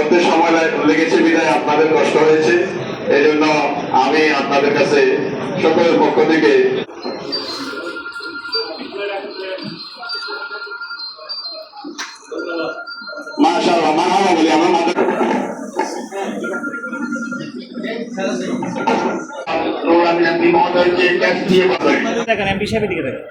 করতে সময় লেগেছে বিধায় আপনাদের কষ্ট হয়েছে। এই জন্য আমি আপনাদের কাছে সকলের পক্ষ থেকে মাশাআল্লাহ মারহাবা বলি। আমরা মহোদয়কে ট্যাক্স দিয়ে দেখেন এমপি সাহেবের দিকে দেখেন।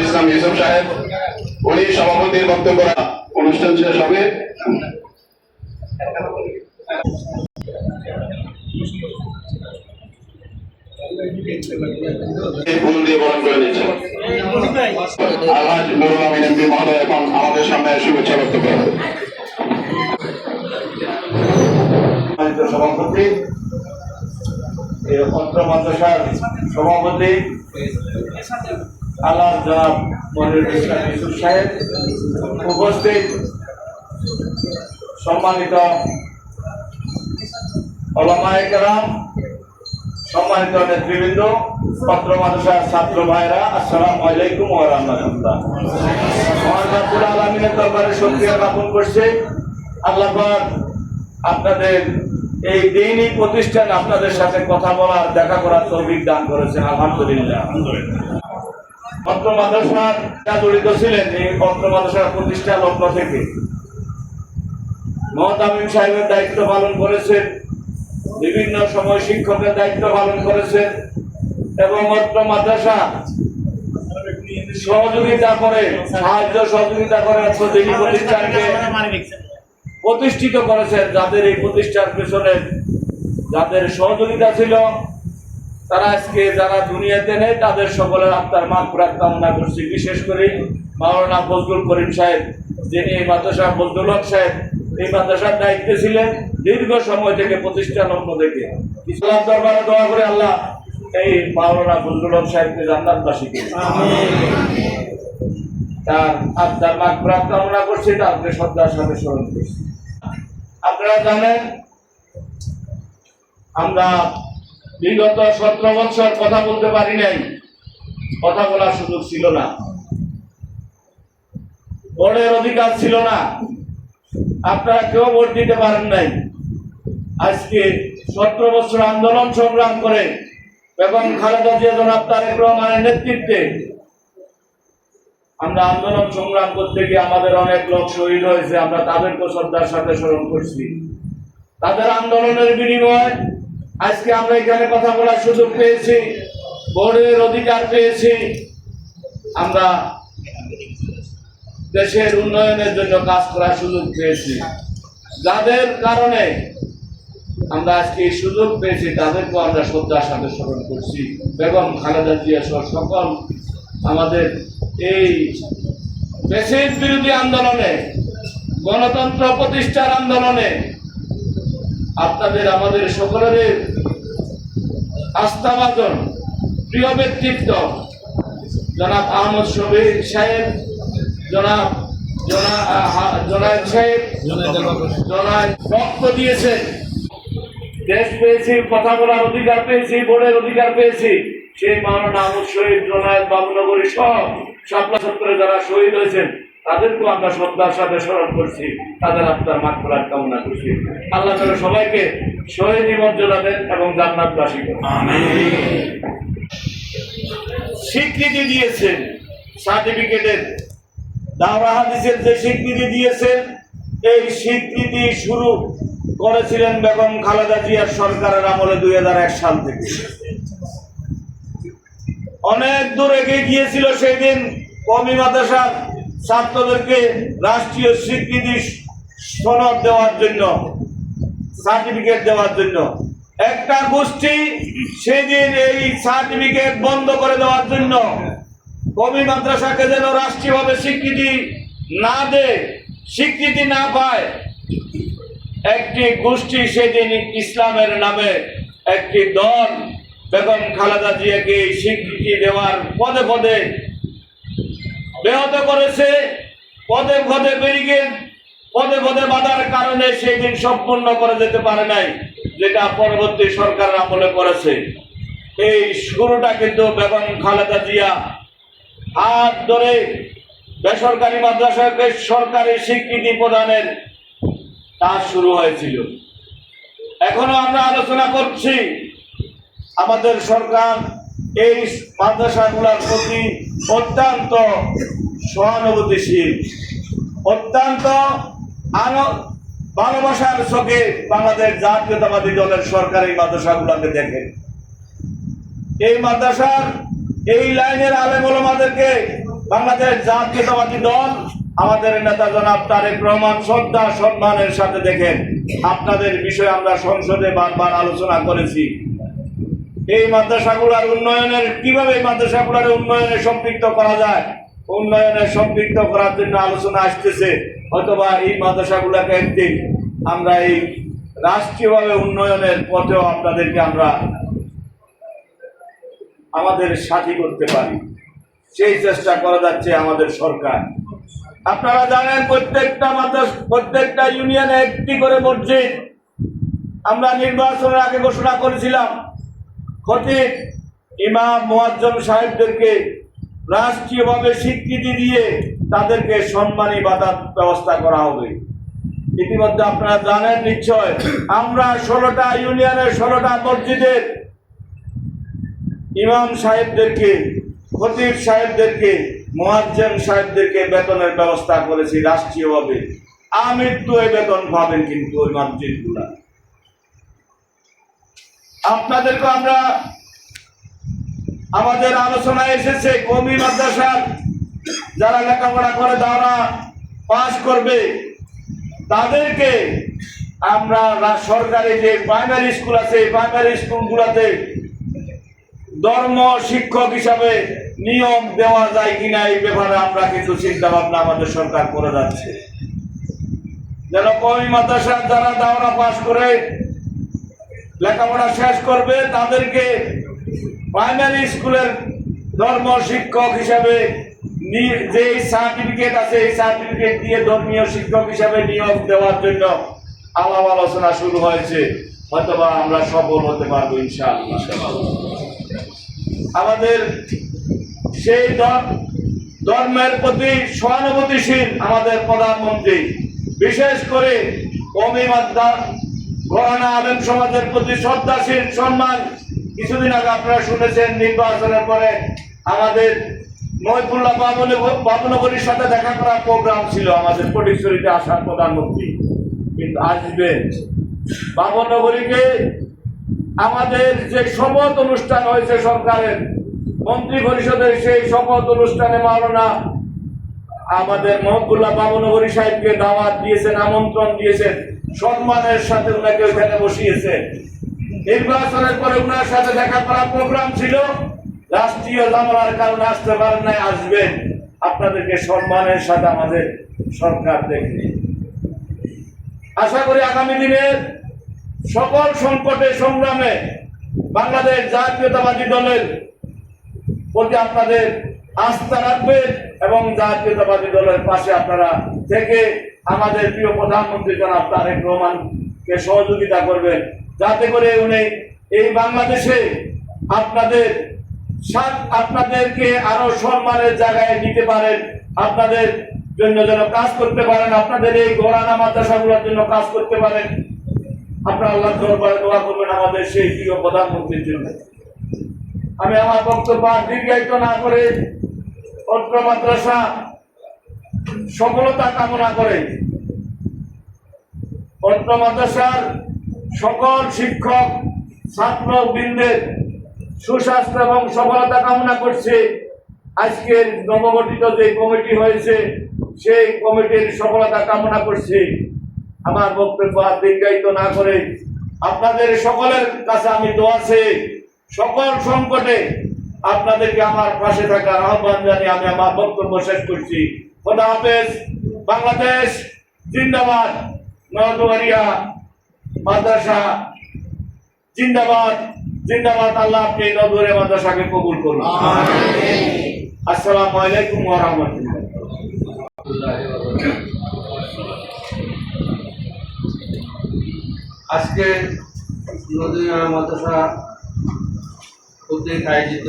ইসলাম ইউসুফ সাহেব উনি সভাপতির বক্তব্য অনুষ্ঠান শেষ হবে। ফুল দিয়ে বরণ করে দিচ্ছেন আলহাজ নুরুল আমিন এমপি মহোদয় এখন আমাদের সামনে শুভেচ্ছা ব্যক্ত করেন। সভাপতি অত্র মাদ্রাসার সভাপতি আল্লাহ জনাব মনিরুল ইসলাম ইউসুফ সাহেব, উপস্থিত সম্মানিত ওলামায়ে কেরাম, সম্মানিত নেতৃবৃন্দ, পত্র মাদ্রাসার ছাত্র ভাইরা, আসসালামু আলাইকুম ওয়া রাহমাতুল্লাহ। মহান রব্বুল আলামিনের দরবারে শুকরিয়া জ্ঞাপন করছি। আল্লাহ পাক আপনাদের এই দ্বীনি প্রতিষ্ঠান আপনাদের সাথে কথা বলার, দেখা করার তৌফিক দান করেছেন, আলহামদুলিল্লাহ। পত্র মাদ্রাসার জড়িত ছিলেন এই পত্র মাদ্রাসার প্রতিষ্ঠা লগ্ন থেকে। মহতামিম সাহেবের দায়িত্ব পালন করেছেন, বিভিন্ন সময় শিক্ষকের দায়িত্ব পালন করেছেন এবং পত্র মাদ্রাসা সহযোগিতা করে, সাহায্য সহযোগিতা করে দ্বীনি প্রতিষ্ঠানকে প্রতিষ্ঠিত করেছেন। যাদের এই প্রতিষ্ঠার পেছনে যাদের সহযোগিতা ছিল, তারা আজকে যারা দুনিয়াতে নেই, তাদের সকলের আত্মার মাগফিরাত কামনা করছি। বিশেষ করে মাওলানা ফজলুল করিম সাহেব, যিনি এই মাদ্রাসা, ফজলুল হক সাহেব এই মাদ্রাসার দায়িত্বে ছিলেন দীর্ঘ সময় থেকে, প্রতিষ্ঠা লগ্ন থেকে। ইসলাম দরবারে দোয়া করে আল্লাহ এই মাওলানা ফজলুল হক সাহেবকে জান্নাতবাসী করুন, তার আত্মার মাগফিরাত কামনা করছি, তাকে শ্রদ্ধার সাথে স্মরণ করছি। আপনারা জানেন আমরা বিগত 17 বছর কথা বলতে পারি নাই, কথা বলার সুযোগ ছিল না, ভোটের অধিকার ছিল না, আপনারা কেউ ভোট দিতে পারেন নাই। আজকে 17 বছর আন্দোলন সংগ্রাম করে বেগম খালেদা জিয়া জনাব তারেক রহমানের নেতৃত্বে আমরা আন্দোলন সংগ্রাম করতে গিয়ে আমাদের অনেক লোক শহীদ হয়েছে। আমরা তাদেরকে শ্রদ্ধার সাথে স্মরণ করছি। তাদের আন্দোলনের বিনিময়ে আজকে আমরা এখানে কথা বলার সুযোগ পেয়েছি, ভোটের অধিকার পেয়েছি, আমরা দেশের উন্নয়নের জন্য কাজ করার সুযোগ পেয়েছি। যাদের কারণে আমরা আজকে এই সুযোগ পেয়েছি, তাদেরকেও আমরা শ্রদ্ধার সাথে স্মরণ করছি। বেগম খালেদা জিয়া সহ সকল আমাদের এই দেশের বিরোধী আন্দোলনে, গণতন্ত্র প্রতিষ্ঠার আন্দোলনে আপনাদের আমাদের সকলের আস্থাভাজন প্রিয় ব্যক্তিত্ব জনাব আহমদ শফিক সাহেব, জনাব সাহেব রক্ত দিয়েছেন, দেশ পেয়েছি, কথা বলার অধিকার পেয়েছি, ভোটের অধিকার পেয়েছি। সেই মাওলানা আহমদ শহীদ, জোনায়েদ বাবুনগরী সহ শাপলা চত্বরে যারা শহীদ হয়েছেন, তাদেরকেও আমরা শ্রদ্ধার সাথে স্মরণ করছি, তাদের আত্মার মাগফিরাত কামনা করছি। আল্লাহ তাআলা সবাইকে শহীদি মর্যাদা দেন এবং জান্নাতবাসী করেন। স্বীকৃতি দিয়েছেন সার্টিফিকেটের, দাওরা হাদিসের যে স্বীকৃতি দিয়েছেন, এই স্বীকৃতি শুরু করেছিলেন বেগম খালেদা জিয়ার সরকারের আমলে 2001 সাল থেকে। অনেক দূর এগিয়ে গিয়েছিল সেই দিন কওমি মাদ্রাসার ছাত্রদেরকে রাষ্ট্রীয় স্বীকৃতি সনদ দেওয়ার জন্য, সার্টিফিকেট দেওয়ার জন্য। একটা গোষ্ঠী সেদিন এই সার্টিফিকেট বন্ধ করে দেওয়ার জন্য, কওমি মাদ্রাসাকে যেন রাষ্ট্রীয়ভাবে স্বীকৃতি না দেয়, স্বীকৃতি না পায়, একটি গোষ্ঠী সেদিন ইসলামের নামে একটি দল বেগম খালেদা জিয়াকে স্বীকৃতি দেওয়ার পদে পদে ব্যাহত করেছে। পদে পদে ব্যারিকেড, পদে পদে বাধার কারণে সেই দিন সম্পূর্ণ করে যেতে পারে নাই। যেটা পরবর্তী সরকার আমলে করেছে, এই শুরুটা কিন্তু বেগম খালেদা জিয়া হাত ধরে বেসরকারি মাদ্রাসাকে সরকারি স্বীকৃতি প্রদানের কাজ শুরু হয়েছিল। এখনো আমরা আলোচনা করছি, আমাদের সরকার এই মাদ্রাসাগুলোর প্রতি অত্যন্ত সহানুভূতিশীল, অত্যন্ত ভালোবাসার চোখে বাংলাদেশ জাতীয়তাবাদী দলের সরকারি মাদ্রাসাগুলোকে দেখেন। এই মাদ্রাসার এই লাইনের আলেম ওলামাদেরকে বাংলাদেশ জাতীয়তাবাদী দল আমাদের নেতা জনাব তারেক রহমান শ্রদ্ধা সম্মানের সাথে দেখেন। আপনাদের বিষয়ে আমরা সংসদে বারবার আলোচনা করেছি। এই মাদ্রাসাগুলোর উন্নয়নের কিভাবে এই মাদ্রাসাগুলোর উন্নয়নে সম্পৃক্ত করা যায়, উন্নয়নে সম্পৃক্ত করার জন্য আলোচনা আসতেছে। অথবা এই মাদ্রাসাগুলোকে একদিন আমরা এই রাষ্ট্রীয়ভাবে উন্নয়নের পথেও আপনাদেরকে আমরা আমাদের সাথী করতে পারি, সেই চেষ্টা করা যাচ্ছে আমাদের সরকার। আপনারা জানেন প্রত্যেকটা ইউনিয়নে একটি করে মসজিদ আমরা নির্বাচনের আগে ঘোষণা করেছিলাম। খতিব ইমাম মুয়াজ্জম সাহেবদেরকে রাষ্ট্রীয়ভাবে স্বীকৃতি দিয়ে তাদেরকে সম্মানী ভাতার ব্যবস্থা করা হবে। ইতিমধ্যে আপনারা জানেন নিশ্চয়, আমরা 16টা ইউনিয়নের 16টা মসজিদের ইমাম সাহেবদেরকে, খতিব সাহেবদেরকে, মুয়াজ্জিন সাহেবদেরকে বেতনের ব্যবস্থা করেছি রাষ্ট্রীয়ভাবে। আমৃত্যু এই বেতন পাবেন কিন্তু ওই মসজিদগুলা। আপনাদেরকে আমরা আমাদের আলোচনায় এসেছে কওমি মাদ্রাসার যারা লেখাপড়া করে তারা পাস করবে, তাদেরকে আমরা সরকারি যে প্রাইমারি স্কুল আছে, প্রাইমারি স্কুলগুলোতে ধর্ম শিক্ষক হিসাবে নিয়োগ দেওয়া যায় কিনা এই ব্যাপারে আমরা কিছু চিন্তা ভাবনা আমাদের সরকার করে যাচ্ছে। যেন কওমি মাদ্রাসার যারা দাওরা পাস করে লেখাপড়া শেষ করবে তাদেরকে প্রাইমারি স্কুলের ধর্ম শিক্ষক হিসাবে যে সার্টিফিকেট আছে এই সার্টিফিকেট দিয়ে ধর্মীয় শিক্ষক হিসাবে নিয়োগ দেওয়ার জন্য আলাপ আলোচনা শুরু হয়েছে। হয়তোবা আমরা সফল হতে পারবো ইনশাআল্লাহ। আমাদের সেই ধর্মের প্রতি সহানুভূতিশীল আমাদের প্রধানমন্ত্রী, বিশেষ করে কওমি ঘরানা আলেম সমাজের প্রতি শ্রদ্ধাশীল সম্মান। কিছুদিন আগে আপনারা শুনেছেন নির্বাচনের পরে আমাদের মহিবুল্লাহ বাবুনগরীর সাথে দেখা করার প্রোগ্রাম ছিল আমাদের ফটিকছড়িতে আসার প্রধানমন্ত্রী, কিন্তু আসবেন বাবুনগরীকে আমাদের যে শপথ অনুষ্ঠান হয়েছে সরকারের মন্ত্রী পরিষদের, সেই শপথ অনুষ্ঠানে মাওলানা আমাদের মহবুল্লাহ বাবুনগরী সাহেবকে দাওয়াত দিয়েছেন, আমন্ত্রণ দিয়েছেন, সম্মানের সাথে ওনাকে ওখানে বসিয়েছে। নির্বাচনের পরে ওনার সাথে দেখা করার প্রোগ্রাম ছিল, রাষ্ট্রীয় ঝামেলার কারণে আসতে পারেন নাই, আসবেন। আপনাদেরকে সম্মানের সাথে আমাদের সরকার দেখবে। আশা করি আগামী দিনের সকল সংকটে সংগ্রামে বাংলাদেশ জাতীয়তাবাদী দলের প্রতি আপনাদের আস্থা রাখবেন এবং জাতীয়তাবাদী দলের পাশে আপনারা থেকে আমাদের প্রিয় প্রধানমন্ত্রী জনাব তারেক রহমানকে সহযোগিতা করবেন, যাতে করে উনি এই বাংলাদেশে আপনাদেরকে আরো সম্মানের জায়গায় নিতে পারেন, আপনাদের জন্য যেন কাজ করতে পারেন, আপনাদের এই ঘরানা মাদ্রাসাগুলোর জন্য কাজ করতে পারেন। আপনারা আল্লাহর দরবারে দোয়া করবেন আমাদের সেই প্রিয় প্রধানমন্ত্রীর জন্য। আমি আমার বক্তব্য দীর্ঘায়িত না করে অত্র মাদ্রাসা সফলতা কামনা করে অত্র মাদ্রাসার সকল শিক্ষক ছাত্রবৃন্দের সুস্বাস্থ্য এবং সফলতা কামনা করছে। আজকের নবগঠিত যে কমিটি হয়েছে সেই কমিটির সফলতা কামনা করছে। আমার বক্তব্য দীর্ঘায়িত না করে আপনাদের সকলের কাছে আমি দোয়া চেয়ে সকল সংকটে আপনাদেরকে আমার পাশে থাকার আহ্বান জানিয়ে আমি আমার বক্তব্য শেষ করছি। খোদা হাফেজ। বাংলাদেশ জিন্দাবাদ। নওদুয়ারিয়া মাদ্রাসা জিন্দাবাদ জিন্দাবাদ। আল্লাহ আপনি নওদুয়ারিয়া মাদ্রাসাকে কবুল করুন। আসসালামু আলাইকুম ওয়া রাহমাতুল্লাহ। আজকে নদীয়া মাদ্রাসা কর্তৃক আয়োজিত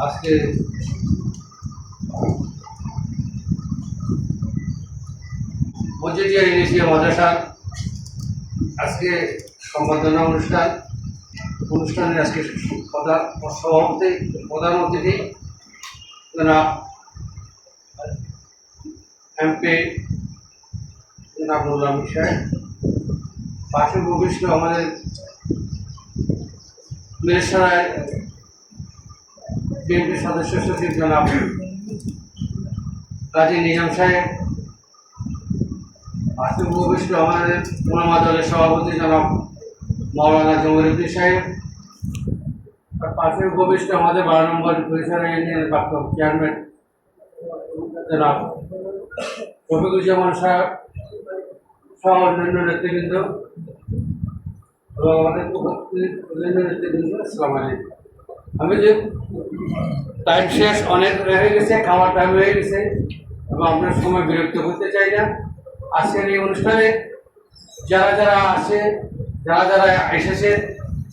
আজকে মসজিদিয়া ইংলিশিয়া মাদ্রাসার আজকে সম্বর্ধনা অনুষ্ঠানের আজকে প্রধান অতিথি জনাব এমপি জনাব নুরুল আমিন সাহেব, পাশে উপবিষ্ট আমাদের মিরসরাই বিএনপি সদস্য সচিব জনাব কাজী নিজাম সাহেব, পাশে উপবিষ্ট আমাদের ওলামা দলের সভাপতি জনাব মাওলানা জমিরুদ্দিন সাহেব, আর পাশে উপবিষ্ট আমাদের 12 নম্বর পরিসরের ইউনিয়নের প্রাক্তন চেয়ারম্যান জনাব রফিকুজ্জামান সাহেব সহ অন্যান্য নেতৃবৃন্দ এবং আমাদের অন্যান্য নেতৃবৃন্দ, আসসালামু আলাইকুম। আমি যে টাইম শেষ অনেক হয়ে গেছে, খাওয়ার টাইম হয়ে গেছে এবং আপনার সময় বিরক্ত করতে চাই না। আজকের এই অনুষ্ঠানে যারা যারা আছে, যারা যারা এসেছে,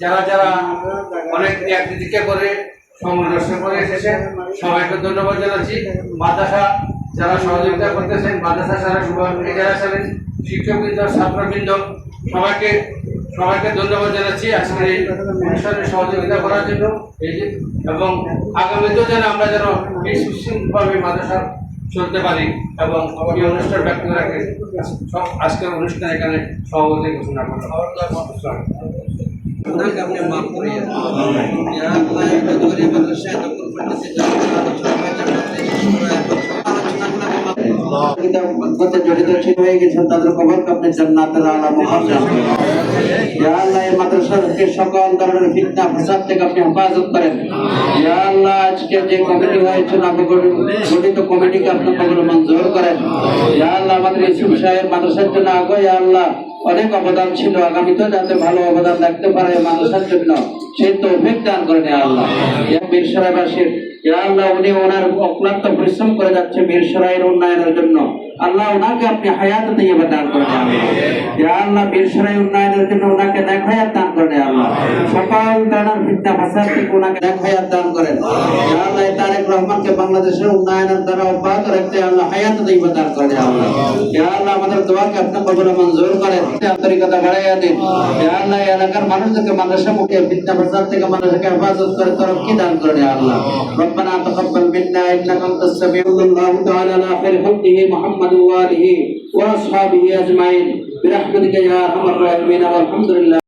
যারা যারা অনেক ত্যাগ প্রতিজ্ঞা করে সময় নষ্ট করে এসেছেন, সবাইকে ধন্যবাদ জানাচ্ছি। মাদ্রাসা যারা সহযোগিতা করতেছেন, মাদ্রাসা যারা শুভাকাঙ্ক্ষী যারা ছিলেন, শিক্ষকবৃন্দ, ছাত্রবৃন্দ, সবাইকে ধন্যবাদ জানাচ্ছি আজকের এই অনুষ্ঠানে সহযোগিতা করার জন্য। এবং আগামীতেও যেন আমরা যেন এই সুশৃঙ্খলভাবে মাদ্রাসা চলতে পারি এবং এই অনুষ্ঠান ব্যক্ত রাখে আজকের অনুষ্ঠান এখানে সভাপতি ঘোষণা করলাম। আপনি মাফ করিয়া জড়িত হয়ে গেছেন তাদের কবরকে আপনি জান্নাতের আলা মুকাদ্দাস ইয়া আল্লাহ এই মাদ্রাসাকে সকল ধরনের ফিতনা ফাসাদ থেকে আপনি হেফাজত করেন। ইয়া আল্লাহ আজকে যে কমিটি হয়েছে গঠিত কমিটিকে আপনি কবুল মঞ্জুর করেন। ইয়া আল্লাহ আমাদের ইসুফ সাহেব মাদ্রাসার জন্য আগে ইয়া আল্লাহ অনেক অবদান ছিল, আগামীতেও যাতে ভালো অবদান রাখতে পারে মাদ্রাসার জন্য সেই তৌফিক দান করেন ইয়া আল্লাহ। ইয়া মিরসরাইবাসীর ইয়া আল্লাহ উনি ওনার অক্লান্ত পরিশ্রম করে যাচ্ছে মিরসরাইয়ের উন্নয়নের জন্য, আল্লাহ ওনাকে আপনি হায়াত তৈয়বা দান করেন ইয়া আল্লাহ। মিরসরাই উন্নয়নের জন্য ওনাকে নেক হায়াত দান করেন ইয়া আল্লাহ। সকল ধরনের ফিতনা ফাসাদ থেকে ওনাকে নেক হায়াত দান করেন ইয়া আল্লাহ। তারেক রহমানকে বাংলাদেশের উন্নয়নের দ্বারা অব্যাহত রাখতে আল্লাহ হায়াত তৈয়বা দান করেন ইয়া আল্লাহ। ইয়া আল্লাহ আমাদের দোয়াকে আপনি কবুল মঞ্জুর করেন, আন্তরিকতা বাড়াইয়া দিন ইয়া আল্লাহ। এই এলাকার মানুষদেরকে মাদ্রাসা মুখে ফিতনা ফাসাদ থেকে মাদ্রাসাকে হেফাজত করে তরক্কি দান করেন ইয়া আল্লাহ। ربنا تقبل منا انك انت السميع الله تعالى على خير خلقه محمد واله واصحابه اجمعين برحمتك يا ارحم الراحمين والحمد لله.